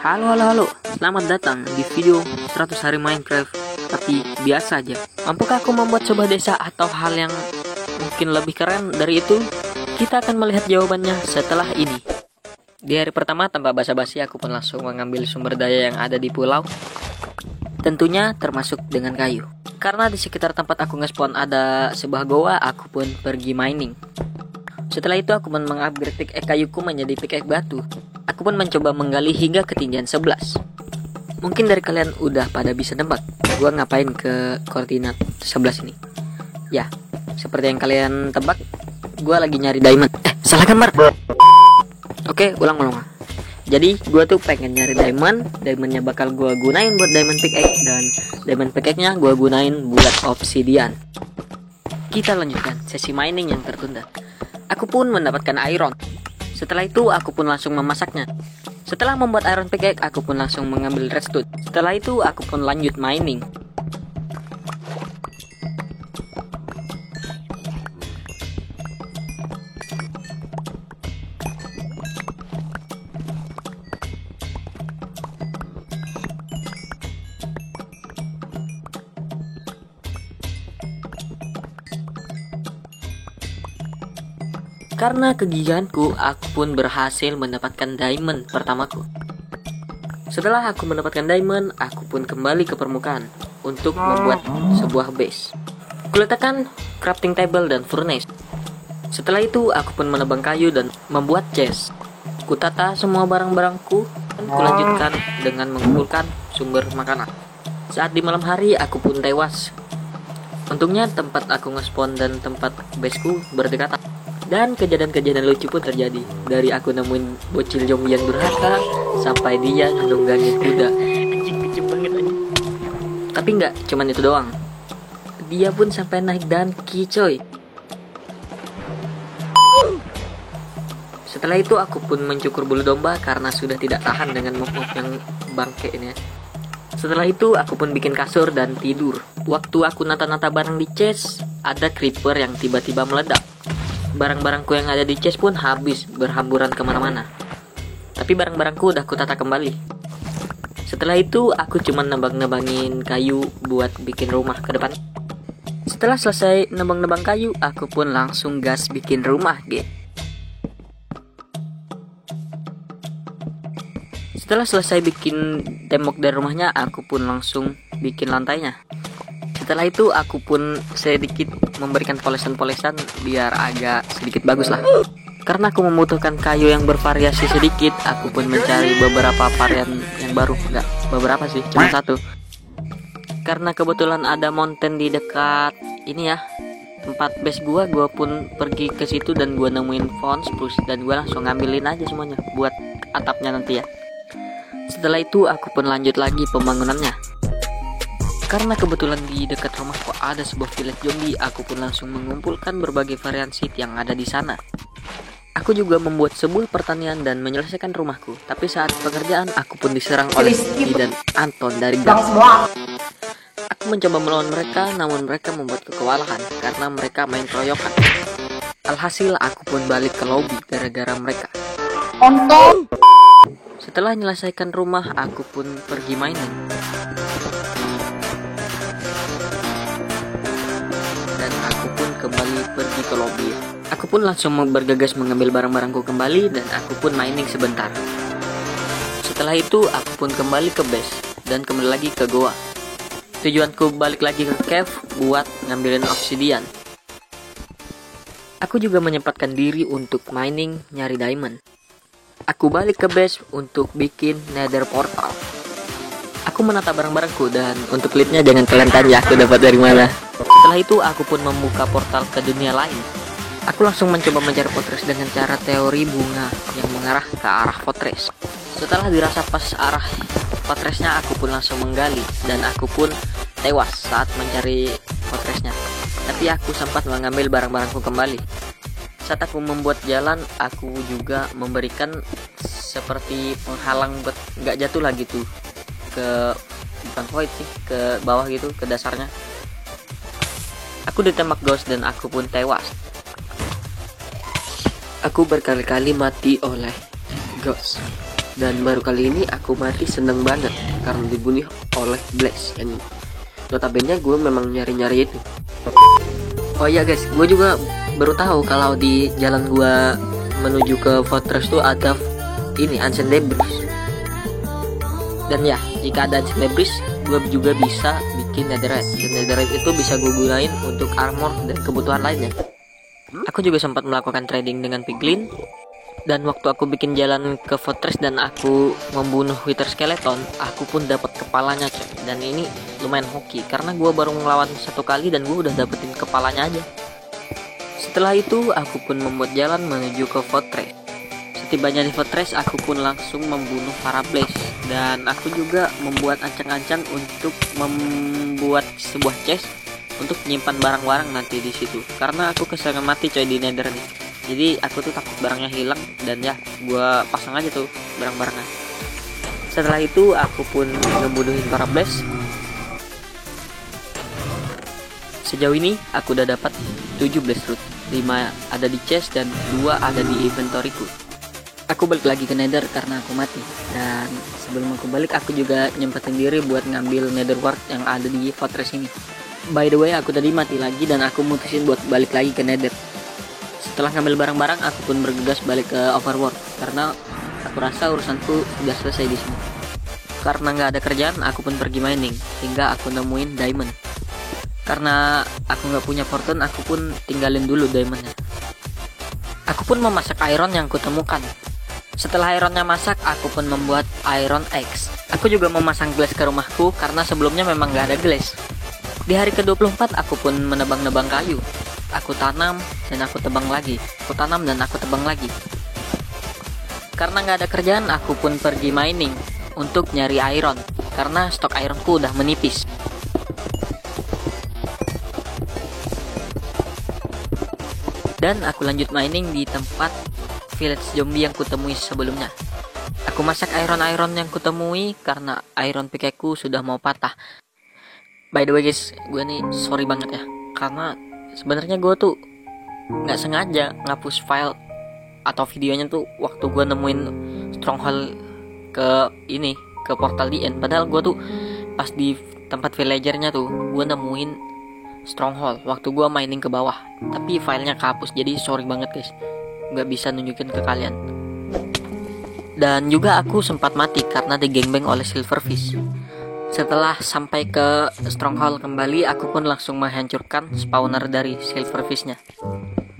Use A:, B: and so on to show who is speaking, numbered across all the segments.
A: Halo halo halo, selamat datang di video 100 hari Minecraft, tapi biasa aja. Mampukah aku membuat sebuah desa atau hal yang mungkin lebih keren dari itu? Kita akan melihat jawabannya setelah ini. Di hari pertama tanpa basa-basi aku pun langsung mengambil sumber daya yang ada di pulau. Tentunya termasuk dengan kayu. Karena di sekitar tempat aku nge-spawn ada sebuah goa, aku pun pergi mining. Setelah itu aku pun mengupgrade pickaxe kayuku menjadi pickaxe batu. Aku pun mencoba menggali hingga ketinggian 11. Mungkin dari kalian udah pada bisa nebak gua ngapain ke koordinat 11 ini. Ya, seperti yang kalian tebak, gua lagi nyari diamond. Salah gambar. Oke, ulang. Jadi gua tuh pengen nyari diamondnya bakal gua gunain buat diamond pickaxe, dan diamond pickaxe-nya gua gunain buat obsidian. Kita lanjutkan sesi mining yang tertunda. Aku pun mendapatkan iron. Setelah itu aku pun langsung memasaknya. Setelah membuat iron pickaxe, aku pun langsung mengambil redstone. Setelah itu aku pun lanjut mining. Karena kegigihanku, aku pun berhasil mendapatkan diamond pertamaku. Setelah aku mendapatkan diamond, aku pun kembali ke permukaan untuk membuat sebuah base. Kuletakkan crafting table dan furnace. Setelah itu, aku pun menebang kayu dan membuat chest. Kutata semua barang-barangku dan kulanjutkan dengan mengumpulkan sumber makanan. Saat di malam hari, aku pun tewas. Untungnya tempat aku nge-spawn dan tempat baseku berdekatan. Dan kejadian-kejadian lucu pun terjadi. Dari aku nemuin bocil zombie yang durhaka sampai dia nunggangin kuda. Anjing kecil banget anjing. Tapi nggak cuman itu doang. Dia pun sampai naik donkey coy. Setelah itu aku pun mencukur bulu domba karena sudah tidak tahan dengan mob-mob yang bangke ini ya. Setelah itu aku pun bikin kasur dan tidur. Waktu aku nata-nata barang di chest, ada creeper yang tiba-tiba meledak. Barang-barangku yang ada di chest pun habis berhamburan kemana-mana. Tapi barang-barangku udah kutata kembali. Setelah itu aku cuma nebang-nebangin kayu buat bikin rumah ke depan. Setelah selesai nebang-nebang kayu, aku pun langsung gas bikin rumah gitu. Setelah selesai bikin tembok dari rumahnya, aku pun langsung bikin lantainya. Setelah itu aku pun sedikit memberikan polesan-polesan biar agak sedikit bagus lah. Karena aku membutuhkan kayu yang bervariasi sedikit, aku pun mencari beberapa varian yang baru. Enggak beberapa sih, cuma satu. Karena kebetulan ada mountain di dekat ini ya, tempat base gua pun pergi ke situ dan gua nemuin pohon spruce dan gua langsung ngambilin aja semuanya buat atapnya nanti ya. Setelah itu aku pun lanjut lagi pembangunannya. Karena kebetulan di dekat rumahku ada sebuah village zombie, aku pun langsung mengumpulkan berbagai varian seed yang ada di sana. Aku juga membuat sebuah pertanian dan menyelesaikan rumahku. Tapi saat pekerjaan aku pun diserang oleh Rizky dan Anton dari gang. Aku mencoba melawan mereka, namun mereka membuatku kewalahan karena mereka main keroyokan. Alhasil aku pun balik ke lobby gara-gara mereka.
B: Anton.
A: Setelah menyelesaikan rumah, aku pun pergi mining. Dan aku pun kembali pergi ke lobby. Aku pun langsung bergegas mengambil barang-barangku kembali dan aku pun mining sebentar. Setelah itu aku pun kembali ke base dan kembali lagi ke goa. Tujuanku balik lagi ke cave buat ngambilin obsidian. Aku juga menyempatkan diri untuk mining nyari diamond. Aku balik ke base untuk bikin nether portal. Aku menata barang-barangku dan untuk leadnya jangan kalian tanya aku dapat dari mana. Setelah itu aku pun membuka portal ke dunia lain. Aku langsung mencoba mencari fortress dengan cara teori bunga yang mengarah ke arah fortress. Setelah dirasa pas arah fortressnya, aku pun langsung menggali dan aku pun tewas saat mencari fortressnya. Tapi aku sempat mengambil barang-barangku kembali. Saat aku membuat jalan, aku juga memberikan seperti penghalang buat nggak jatuh lah gitu ke bukan void sih, ke bawah gitu, ke dasarnya. Aku ditembak ghost dan aku pun tewas. Aku berkali-kali mati oleh ghost.
C: Dan baru kali ini aku mati seneng banget karena dibunuh oleh Blaze. Dan notabene gue memang nyari-nyari itu. Oh iya guys, gue juga baru tahu kalau di jalan gue menuju ke Fortress tuh ada ini Ancient Debris. Dan ya, jika ada Ancient Debris, gue juga bisa bikin Netherite. Dan Netherite itu bisa gue gunain untuk armor dan kebutuhan lainnya. Aku juga sempat melakukan trading dengan Piglin. Dan waktu aku bikin jalan ke Fortress dan aku membunuh Wither Skeleton, aku pun dapat kepalanya coy. Dan ini lumayan hoki karena gue baru ngelawan satu kali dan gue udah dapetin kepalanya aja. Setelah itu aku pun membuat jalan menuju ke Fortress. Setibanya di Fortress aku pun langsung membunuh para Blaze. Dan aku juga membuat ancang-ancang untuk membuat sebuah chest untuk menyimpan barang-barang nanti di situ. Karena aku kesengan mati coy di Nether nih. Jadi aku tuh takut barangnya hilang dan ya gue pasang aja tuh barang-barangnya. Setelah itu aku pun ngebunuhin para Blaze. Sejauh ini aku udah dapat 7 Blaze Root, 5 ada di chest dan 2 ada di inventoryku. Aku balik lagi ke Nether karena aku mati. Dan sebelum aku balik aku juga nyempetin diri buat ngambil Nether Wart yang ada di Fortress ini. By the way, aku tadi mati lagi dan aku mutusin buat balik lagi ke Nether. Setelah ngambil barang-barang, aku pun bergegas balik ke Overworld karena aku rasa urusanku sudah selesai di sini. Karena nggak ada kerjaan, aku pun pergi mining hingga aku nemuin diamond. Karena aku nggak punya fortune, aku pun tinggalin dulu diamondnya. Aku pun memasak iron yang kutemukan. Setelah ironnya masak, aku pun membuat iron axe. Aku juga memasang glass ke rumahku karena sebelumnya memang nggak ada glass. Di hari ke-24, aku pun menebang-nebang kayu. Aku tanam dan aku tebang lagi. Aku tanam dan aku tebang lagi. Karena nggak ada kerjaan, aku pun pergi mining untuk nyari iron. Karena stok ironku udah menipis. Dan aku lanjut mining di tempat village zombie yang kutemui sebelumnya. Aku masak iron yang kutemui karena iron pickaxe-ku sudah mau patah. By the way guys, gue nih sorry banget ya. Karena sebenarnya gue tuh nggak sengaja ngapus file atau videonya tuh waktu gue nemuin stronghold ke portal di end. Padahal gue tuh pas di tempat villagernya tuh gue nemuin stronghold waktu gue mining ke bawah, tapi filenya kehapus. Jadi sorry banget guys, nggak bisa nunjukin ke kalian. Dan juga aku sempat mati karena digangbang oleh silverfish. Setelah sampai ke stronghold kembali, aku pun langsung menghancurkan spawner dari silverfishnya.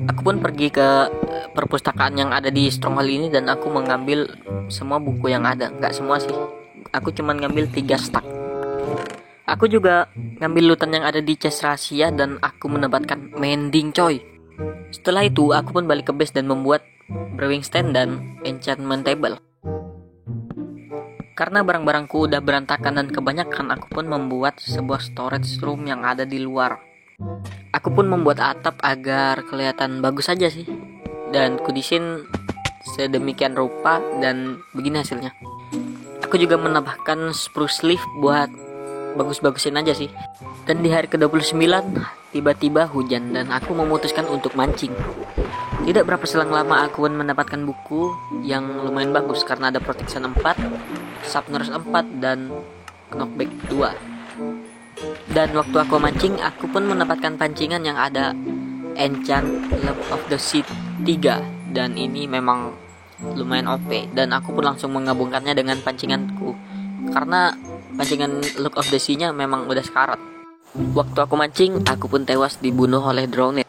C: Aku pun pergi ke perpustakaan yang ada di stronghold ini dan aku mengambil semua buku yang ada. Nggak semua sih, aku cuma ngambil 3 stack. Aku juga ngambil lootan yang ada di chest rahasia dan aku mendapatkan mending coy. Setelah itu aku pun balik ke base dan membuat brewing stand dan enchantment table. Karena barang-barangku udah berantakan dan kebanyakan, aku pun membuat sebuah storage room yang ada di luar. Aku pun membuat atap agar kelihatan bagus aja sih. Dan kudisin sedemikian rupa dan begini hasilnya. Aku juga menambahkan spruce leaf buat bagus-bagusin aja sih. Dan di hari ke-29 tiba-tiba hujan dan aku memutuskan untuk mancing. Tidak berapa selang lama aku pun mendapatkan buku yang lumayan bagus karena ada protection 4, sharpness 4 dan knockback 2. Dan waktu aku mancing, aku pun mendapatkan pancingan yang ada enchant Look of the Sea 3 dan ini memang lumayan OP dan aku pun langsung menggabungkannya dengan pancinganku karena pancingan Look of the Sea-nya memang udah sekarat. Waktu aku mancing, aku pun tewas dibunuh oleh drone.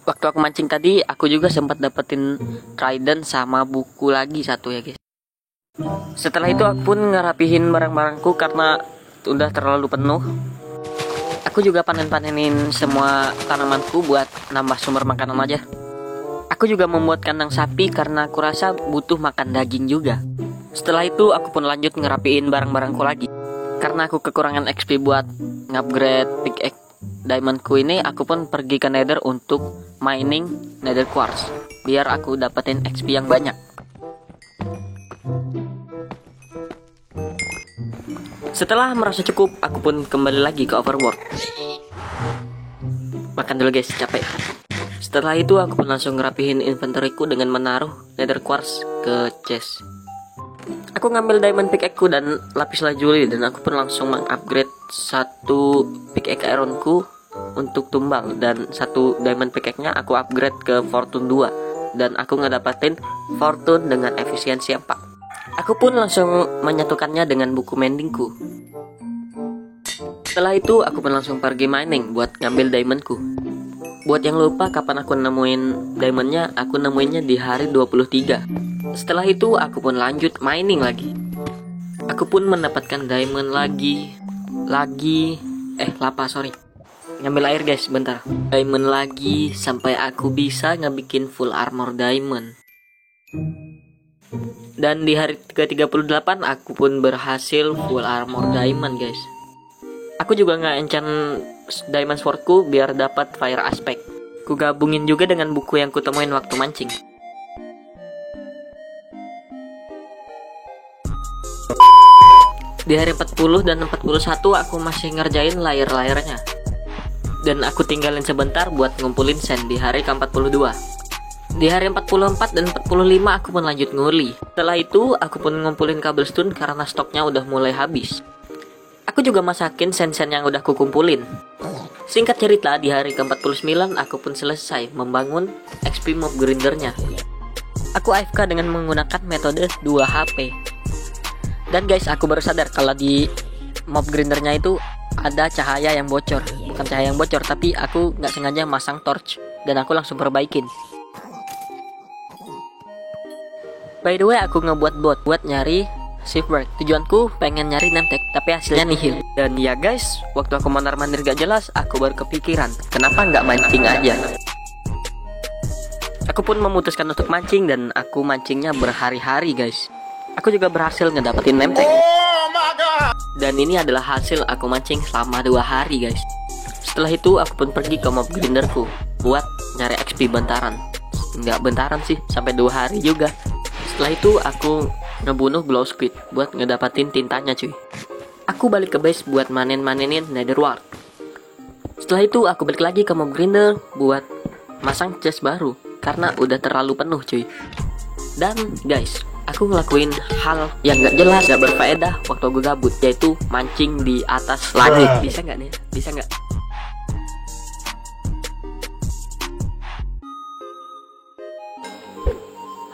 C: Waktu aku mancing tadi, aku juga sempat dapetin trident sama buku lagi satu ya guys. Setelah itu aku pun ngerapihin barang-barangku karena udah terlalu penuh. Aku juga panen-panenin semua tanamanku buat nambah sumber makanan aja. Aku juga membuat kandang sapi karena aku rasa butuh makan daging juga. Setelah itu aku pun lanjut ngerapiin barang-barangku lagi. Karena aku kekurangan XP buat ngupgrade pickaxe diamondku ini, aku pun pergi ke Nether untuk mining Nether quartz biar aku dapetin XP yang banyak. Setelah merasa cukup, aku pun kembali lagi ke Overworld. Makan dulu guys, capek. Setelah itu aku pun langsung ngerapihin inventoryku dengan menaruh Nether quartz ke chest. Aku ngambil diamond pickaxe-ku dan lapis lazuli, dan aku pun langsung mengupgrade satu pickaxe ironku untuk tumbal, dan satu diamond pickaxe-nya aku upgrade ke fortune 2, dan aku ngedapatin fortune dengan efisiensi 4. Aku pun langsung menyatukannya dengan buku mendingku. Setelah itu aku pun langsung pergi mining buat ngambil diamondku. Buat yang lupa kapan aku nemuin diamondnya, aku nemuinnya di hari 23. Setelah itu aku pun lanjut mining lagi. Aku pun mendapatkan diamond lagi. Ngambil air guys, bentar. Diamond lagi sampai aku bisa ngebikin full armor diamond. Dan di hari ke-38 aku pun berhasil full armor diamond guys. Aku juga nge-enchant diamond swordku biar dapat fire aspect. Ku gabungin juga dengan buku yang kutemuin waktu mancing. Di hari 40 dan 41 aku masih ngerjain layer-layernya. Dan aku tinggalin sebentar buat ngumpulin sand di hari ke-42. Di hari 44 dan 45 aku pun lanjut nguli. Setelah itu aku pun ngumpulin cobblestone karena stoknya udah mulai habis. Aku juga masakin sand-sand yang udah kukumpulin. Singkat cerita, di hari ke-49 aku pun selesai membangun XP mob grindernya. Aku AFK dengan menggunakan metode 2 HP. Dan guys, aku baru sadar kalau di mob grindernya itu ada cahaya yang bocor. Bukan cahaya yang bocor, tapi aku nggak sengaja masang torch dan aku langsung perbaikin. By the way, aku ngebuat bot buat nyari shipwreck. Tujuanku pengen nyari name tag, tapi hasilnya nihil. Dan ya guys, waktu aku mondar-mandir gak jelas, aku baru kepikiran, kenapa nggak mancing aja? Aku pun memutuskan untuk mancing dan aku mancingnya berhari-hari guys. Aku juga berhasil ngedapetin name tag. Dan ini adalah hasil aku mancing selama 2 hari guys. Setelah itu aku pun pergi ke mob grinderku buat nyari XP bentaran. Nggak bentaran sih, sampai 2 hari juga. Setelah itu aku ngebunuh glow squid buat ngedapatin tintanya cuy. Aku balik ke base buat manenin netherwart. Setelah itu aku balik lagi ke mob grinder buat masang chest baru karena udah terlalu penuh cuy. Dan guys, aku ngelakuin hal yang gak jelas, gak berfaedah waktu gue gabut, yaitu mancing di atas langit. Bisa gak nih? Bisa gak?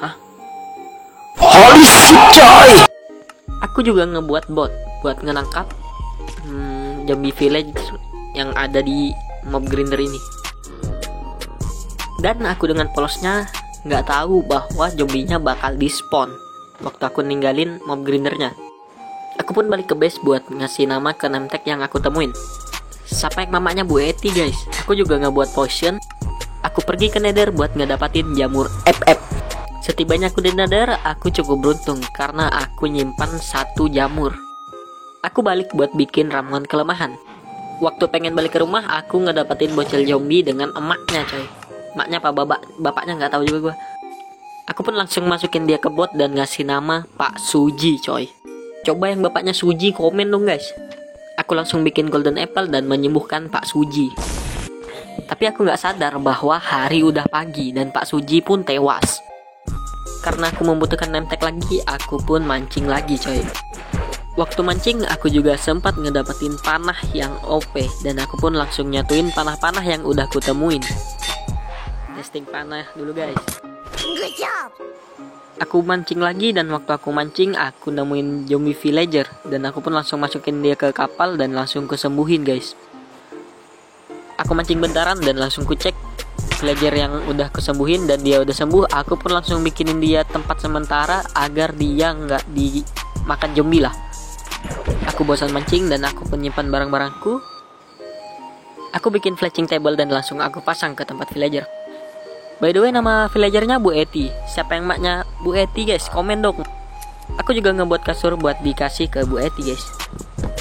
C: Hah? Holy shit coy! Aku juga ngebuat bot buat ngenangkap zombie village yang ada di mob grinder ini. Dan aku dengan polosnya nggak tahu bahwa zombinya bakal di spawn waktu aku ninggalin mob grindernya. Aku pun balik ke base buat ngasih nama ke name tag yang aku temuin. Siapa yang mamanya Bu Eti guys. Aku juga ngebuat potion. Aku pergi ke nether buat ngedapatin jamur FF. Setibanya aku di nether, aku cukup beruntung karena aku nyimpan 1 jamur. Aku balik buat bikin ramuan kelemahan. Waktu pengen balik ke rumah, aku ngedapatin bocil zombie dengan emaknya coy. Maknya apa bapaknya nggak tahu juga gue. Aku pun langsung masukin dia ke bot dan ngasih nama Pak Suji coy. Coba yang bapaknya Suji komen dong guys. Aku langsung bikin golden apple dan menyembuhkan Pak Suji. Tapi aku nggak sadar bahwa hari udah pagi dan Pak Suji pun tewas. Karena aku membutuhkan name tag lagi, aku pun mancing lagi coy. Waktu mancing aku juga sempat ngedapetin panah yang OP dan aku pun langsung nyatuin panah-panah yang udah kutemuin. Testing panah dulu guys.
B: Good job.
C: Aku mancing lagi dan waktu aku mancing aku nemuin zombie villager dan aku pun langsung masukin dia ke kapal dan langsung kesembuhin guys. Aku mancing bentaran dan langsung ku cek villager yang udah kesembuhin dan dia udah sembuh. Aku pun langsung bikinin dia tempat sementara agar dia nggak dimakan zombie lah. Aku bosan mancing dan aku penyimpan barang-barangku. Aku bikin fletching table dan langsung aku pasang ke tempat villager. By the way, nama villagernya Bu Eti. Siapa yang maknya Bu Eti guys? Komen dong. Aku juga ngebuat kasur buat dikasih ke Bu Eti guys.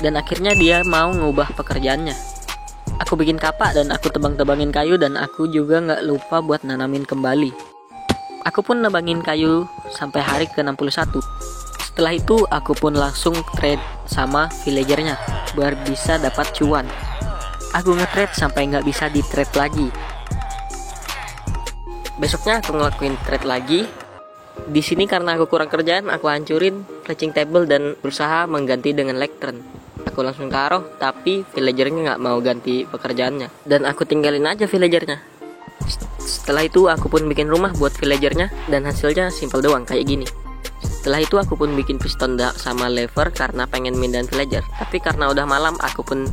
C: Dan akhirnya dia mau ngubah pekerjaannya. Aku bikin kapak dan aku tebang-tebangin kayu dan aku juga nggak lupa buat nanamin kembali. Aku pun nebangin kayu sampai hari ke-61. Setelah itu aku pun langsung trade sama villagernya biar bisa dapat cuan. Aku nge-trade sampai nggak bisa di-trade lagi. Besoknya aku ngelakuin trade lagi. Di sini karena aku kurang kerjaan, aku hancurin fletching table dan berusaha mengganti dengan lectern. Aku langsung taruh, tapi villagernya nggak mau ganti pekerjaannya, dan aku tinggalin aja villagernya. Setelah itu aku pun bikin rumah buat villagernya, dan hasilnya simple doang kayak gini. Setelah itu aku pun bikin piston sama lever karena pengen mindahin villager, tapi karena udah malam aku pun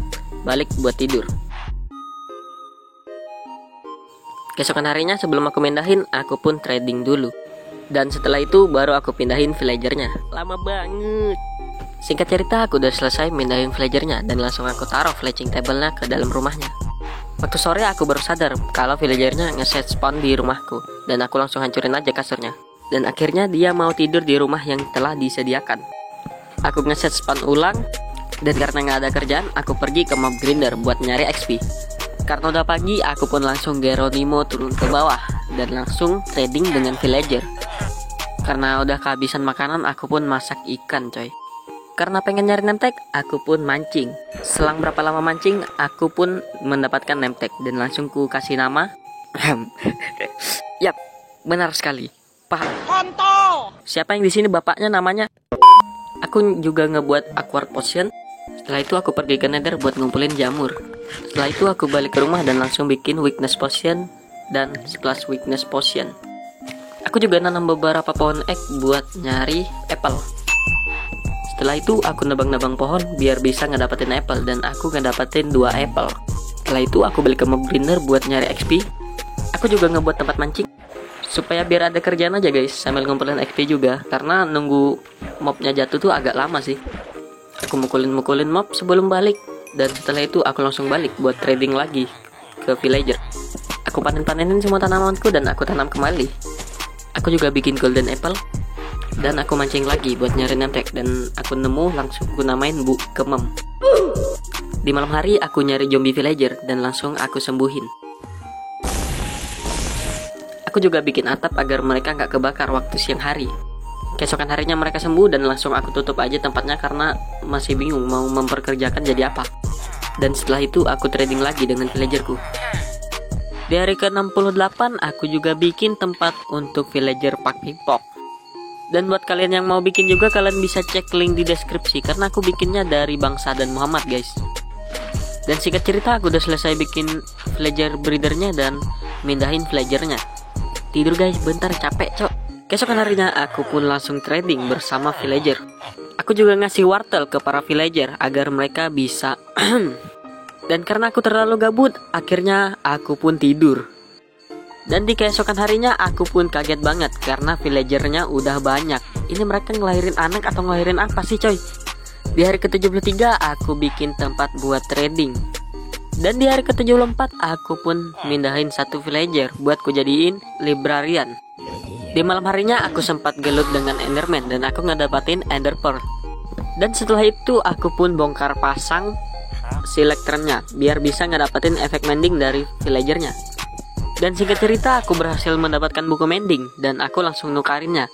C: balik buat tidur. Keesokan harinya sebelum aku mindahin, aku pun trading dulu. Dan setelah itu baru aku pindahin villagernya. Lama banget. Singkat cerita, aku udah selesai mindahin villagernya dan langsung aku taruh fletching table-nya ke dalam rumahnya. Waktu sore aku baru sadar kalau villagernya ngeset spawn di rumahku, dan aku langsung hancurin aja kasurnya. Dan akhirnya dia mau tidur di rumah yang telah disediakan. Aku ngeset spawn ulang, dan karena nggak ada kerjaan, aku pergi ke mob grinder buat nyari XP. Karena udah pagi, aku pun langsung Geronimo turun ke bawah dan langsung trading dengan villager. Karena udah kehabisan makanan, aku pun masak ikan, coy. Karena pengen nyari nemtek, aku pun mancing. Selang berapa lama mancing, aku pun mendapatkan nemtek dan langsung ku kasih nama. Yap, benar sekali. Pak. Siapa yang di sini bapaknya namanya? Aku juga ngebuat aquard potion. Setelah itu aku pergi ke nether buat ngumpulin jamur. Setelah itu aku balik ke rumah dan langsung bikin weakness potion dan splash weakness potion. Aku juga nanam beberapa pohon egg buat nyari apple. Setelah itu aku nebang-nebang pohon biar bisa ngedapetin apple, dan aku ngedapetin 2 apple. Setelah itu aku balik ke mob grinder buat nyari XP. Aku juga ngebuat tempat mancing supaya biar ada kerjaan aja guys, sambil ngumpulin XP juga, karena nunggu mobnya jatuh tuh agak lama sih. Aku mukulin mob sebelum balik, dan setelah itu aku langsung balik buat trading lagi ke villager. Aku panenin semua tanamanku dan aku tanam kembali. Aku juga bikin golden apple, dan aku mancing lagi buat nyari nemtek, dan aku nemu langsung aku namain Bu Kemem. Di malam hari aku nyari zombie villager dan langsung aku sembuhin. Aku juga bikin atap agar mereka nggak kebakar waktu siang hari. Keesokan harinya mereka sembuh dan langsung aku tutup aja tempatnya karena masih bingung mau memperkerjakan jadi apa. Dan setelah itu aku trading lagi dengan villagerku. Di hari ke-68 aku juga bikin tempat untuk villager Pak Pimpok. Dan buat kalian yang mau bikin juga, kalian bisa cek link di deskripsi karena aku bikinnya dari Bangsa dan Muhammad guys. Dan singkat cerita aku udah selesai bikin villager breedernya dan mindahin villagernya. Tidur guys, bentar capek cok. Keesokan harinya aku pun langsung trading bersama villager. Aku juga ngasih wortel ke para villager agar mereka bisa dan karena aku terlalu gabut, akhirnya aku pun tidur. Dan di keesokan harinya aku pun kaget banget karena villagernya udah banyak. Ini mereka ngelahirin anak atau ngelahirin apa sih coy? Di hari ke-73 aku bikin tempat buat trading. Dan di hari ke-74 aku pun mindahin satu villager buat ku jadiin librarian. Di malam harinya aku sempat gelut dengan enderman dan aku ngedapatin ender pearl. Dan setelah itu aku pun bongkar pasang selectornya biar bisa ngedapetin efek mending dari villagernya. Dan singkat cerita aku berhasil mendapatkan buku mending dan aku langsung nukarinnya.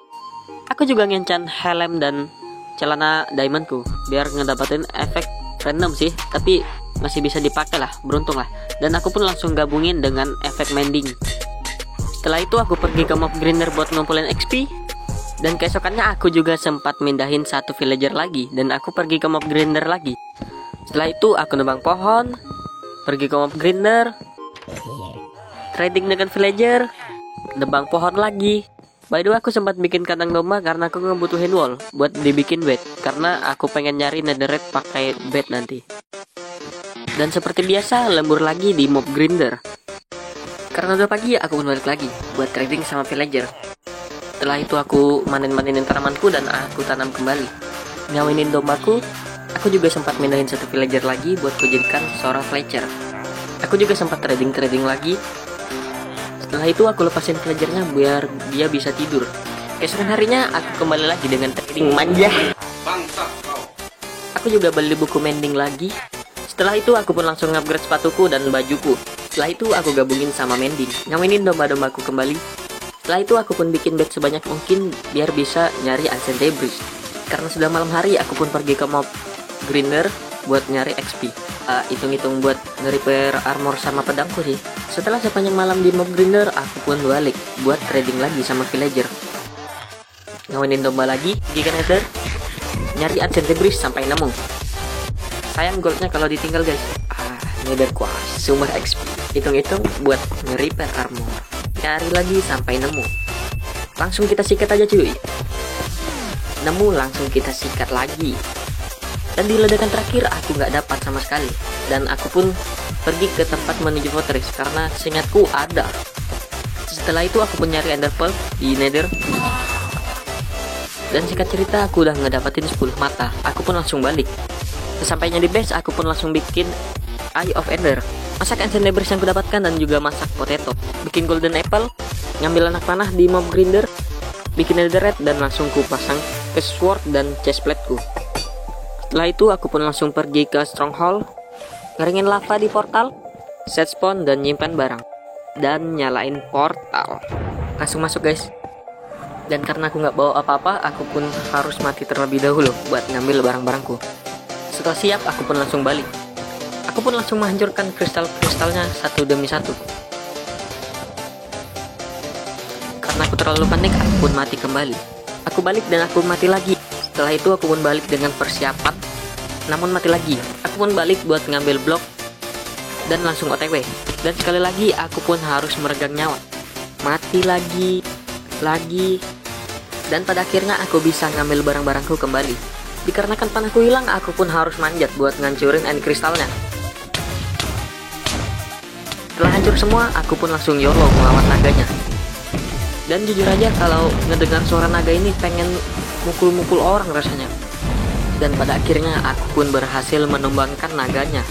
C: Aku juga ngencan helm dan celana diamondku biar ngedapetin efek random sih, tapi masih bisa dipakai lah, beruntung lah. Dan aku pun langsung gabungin dengan efek mending. Setelah itu aku pergi ke mob grinder buat ngumpulin XP. Dan keesokannya aku juga sempat mindahin satu villager lagi dan aku pergi ke mob grinder lagi. Setelah itu aku nebang pohon, pergi ke mob grinder, trading dengan villager, nebang pohon lagi. By the way aku sempat bikin kandang domba karena aku ngebutuhin wall buat dibikin bed, karena aku pengen nyari netherite pakai bed nanti. Dan seperti biasa lembur lagi di mob grinder. Karena udah pagi aku pun balik lagi buat trading sama villager. Setelah itu aku mainin tanamanku dan aku tanam kembali. Ngawinin dombaku. Aku juga sempat mindahin satu villager lagi buat kujadikan seorang Fletcher. Aku juga sempat trading lagi. Setelah itu aku lepasin villagernya biar dia bisa tidur. Keesokan harinya aku kembali lagi dengan trading manja. Aku juga beli buku mending lagi. Setelah itu aku pun langsung upgrade sepatuku dan bajuku. Setelah itu aku gabungin sama mending, ngawinin domba-dombaku kembali. Setelah itu aku pun bikin bed sebanyak mungkin biar bisa nyari ancient debris. Karena sudah malam hari aku pun pergi ke mob grinder buat nyari XP. Hitung-hitung buat nge-repair armor sama pedangku sih. Setelah sepanjang malam di mob grinder, aku pun balik buat trading lagi sama villager. Ngawinin domba lagi, pergi ke nether, nyari Ancient Debris sampai nemu. Sayang goldnya kalau ditinggal guys. Nether Quartz, sumber XP. Hitung-hitung buat nge-repair armor. Cari lagi sampai nemu. Langsung kita sikat aja cuy. Nemu langsung kita sikat lagi. Dan di ledakan terakhir aku nggak dapat sama sekali. Dan aku pun pergi ke tempat menuju fortress karena seingatku ada. Setelah itu aku pun nyari Ender Pearl di Nether. Dan singkat cerita aku udah ngedapatin 10 mata. Aku pun langsung balik. Sesampainya di base aku pun langsung bikin Eye of Ender. Masak Ancient Debris yang kudapatkan dan juga masak potato. Bikin Golden Apple, ngambil anak panah di mob grinder, bikin netherite dan langsung ku pasang ke sword dan chestplateku. Setelah itu aku pun langsung pergi ke stronghold, ngeringin lava di portal, set spawn dan nyimpan barang, dan nyalain portal. Langsung masuk guys. Dan karena aku nggak bawa apa-apa, aku pun harus mati terlebih dahulu buat ngambil barang-barangku. Setelah siap, aku pun langsung balik. Aku pun langsung menghancurkan kristal-kristalnya satu demi satu. Karena aku terlalu panik, aku pun mati kembali. Aku balik dan aku mati lagi. Setelah itu aku pun balik dengan persiapan, namun mati lagi. Aku pun balik buat ngambil blok dan langsung OTW. Dan sekali lagi aku pun harus meregang nyawa. Mati lagi, dan pada akhirnya aku bisa ngambil barang-barangku kembali. Dikarenakan panahku hilang, aku pun harus manjat buat ngancurin end kristalnya. Setelah hancur semua, aku pun langsung YOLO melawan naganya. Dan jujur aja kalau ngedengar suara naga ini pengen mukul-mukul orang rasanya. Dan pada akhirnya aku pun berhasil menumbangkan naganya.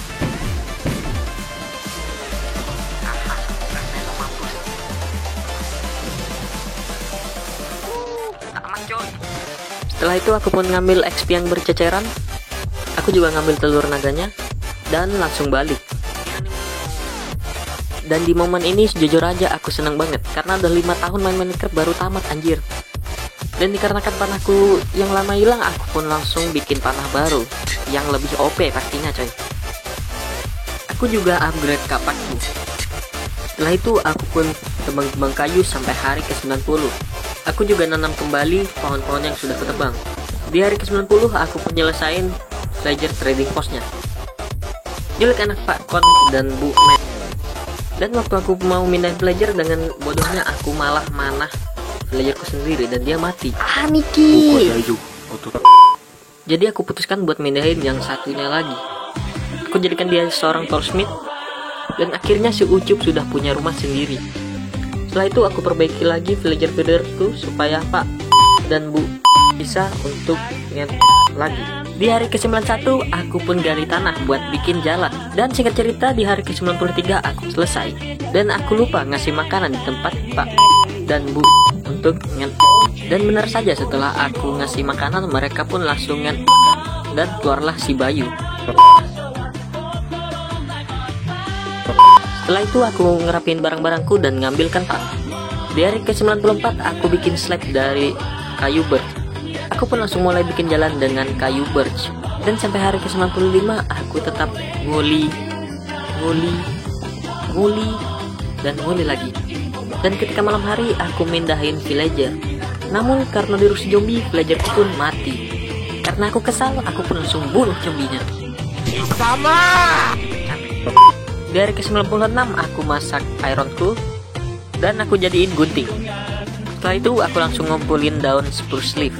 C: Setelah itu aku pun ngambil XP yang berceceran. Aku juga ngambil telur naganya dan langsung balik. Dan di momen ini jujur aja aku seneng banget karena udah 5 tahun main Minecraft baru tamat anjir. Dan dikarenakan panahku yang lama hilang, aku pun langsung bikin panah baru yang lebih OP pastinya coy. Aku juga upgrade kapakku. Setelah itu aku pun tebang-tebang kayu sampai hari ke-90. Aku juga nanam kembali pohon-pohon yang sudah ketebang. Di hari ke-90 aku pun nyelesain villager trading postnya. Jelek anak Pak Kon dan Bu Met. Dan waktu aku mau mindahin villager, dengan bodohnya aku malah manah villagerku sendiri dan dia mati.
B: Niki.
C: Jadi aku putuskan buat mindahin yang satunya lagi. Aku jadikan dia seorang toolsmith. Dan akhirnya si Ucup sudah punya rumah sendiri. Setelah itu aku perbaiki lagi villager-villagerku supaya Pak dan Bu bisa untuk lagi. Di hari ke-91 aku pun gali tanah buat bikin jalan. Dan singkat cerita di hari ke-93 aku selesai. Dan aku lupa ngasih makanan di tempat Pak dan Bu untuk dan benar saja setelah aku ngasih makanan mereka pun langsung dan keluarlah si Bayu. Setelah itu aku ngerapin barang-barangku dan ngambilkan Pak. Di hari ke-94 aku bikin slab dari kayu birch. Aku pun langsung mulai bikin jalan dengan kayu birch. Dan sampai hari ke-95 aku tetap nguli lagi. Dan ketika malam hari aku mindahin villager. Namun karena virus zombie, villagerku pun mati. Karena aku kesal, aku pun langsung bunuh zombinya.
B: Sama.
C: Dari ke-96 aku masak ironku dan aku jadiin gunting. Setelah itu aku langsung ngumpulin daun spruce leaf.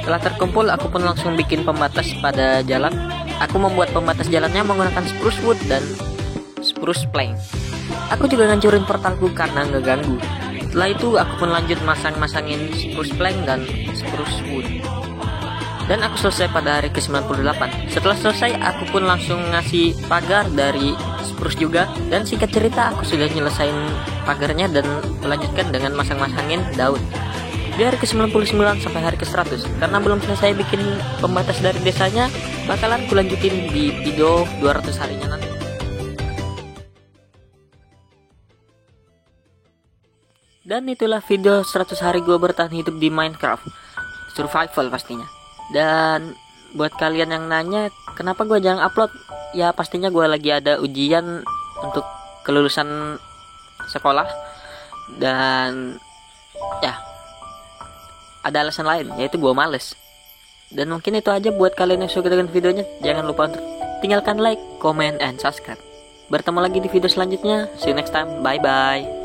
C: Setelah terkumpul aku pun langsung bikin pembatas pada jalan. Aku membuat pembatas jalannya menggunakan spruce wood dan spruce plank. Aku juga ngancurin portalku karena ngeganggu. Setelah itu aku pun lanjut masangin spruce plank dan spruce wood. Dan aku selesai pada hari ke-98. Setelah selesai aku pun langsung ngasih pagar dari spruce juga. Dan singkat cerita aku sudah nyelesain pagarnya dan melanjutkan dengan masangin daun. Di hari ke-99 sampai hari ke-100. Karena belum selesai bikin pembatas dari desanya, bakalan kulanjutin di video 200 harinya nanti. Dan itulah video 100 hari gue bertahan hidup di Minecraft Survival pastinya. Dan buat kalian yang nanya kenapa gue jarang upload, ya pastinya gue lagi ada ujian untuk kelulusan sekolah. Dan ya ada alasan lain, yaitu gue males. Dan mungkin itu aja buat kalian yang suka dengan videonya. Jangan lupa untuk tinggalkan like, comment, and subscribe. Bertemu lagi di video selanjutnya. See you next time. Bye bye.